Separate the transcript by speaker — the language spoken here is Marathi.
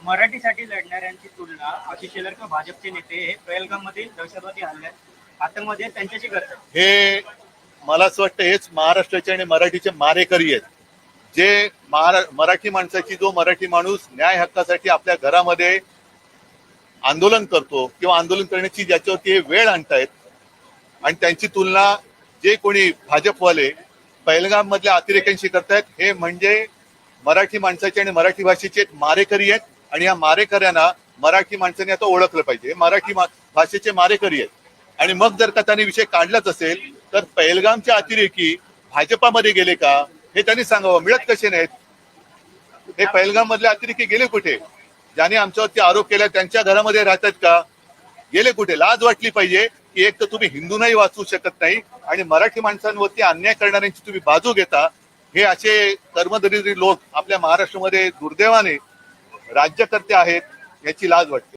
Speaker 1: मराठीसाठी लढणाऱ्यांची तुलना आशिष शेलार किंवा भाजपचे नेते हे पहलगाममधील दहशतवादी हल्ल्यात आतंकवादी त्यांच्याशी करतात.
Speaker 2: हे मला असं वाटतं हेच महाराष्ट्राचे आणि मराठीचे मारेकरी आहेत, जे मराठी माणसाची, जो मराठी माणूस न्याय हक्कासाठी आपल्या घरामध्ये आंदोलन करतो किंवा आंदोलन करण्याची ज्याच्यावरती हे वेळ आणतायत, आणि त्यांची तुलना जे कोणी भाजपवाले पहलगाम मधल्या अतिरेक्यांशी करतायत, हे म्हणजे मराठी माणसाचे आणि मराठी भाषेचे मारेकरी आहेत. आणि या मारेकऱ्यांना मराठी माणसाने आता ओळखलं पाहिजे. मराठी भाषेचे मारेकरी आहेत. आणि मग जर का त्यांनी विषय काढलाच असेल तर पहलगामचे अतिरेकी भाजपामध्ये गेले का हे त्यांनी सांगावं. मिळत कसे नाहीत हे पहलगाम मधले अतिरेकी? गेले कुठे? ज्याने आमच्यावरती आरोप केला त्यांच्या घरामध्ये राहतात का? गेले कुठे? लाज वाटली पाहिजे की एक तर तुम्ही हिंदूंनाही वाचवू शकत नाही आणि मराठी माणसांवरती अन्याय करणाऱ्यांची तुम्ही बाजू घेता. हे असे कर्मदरिद्री लोक आपल्या महाराष्ट्रामध्ये दुर्दैवाने राज्यकर्ते आहेत, याची लाज वाटते.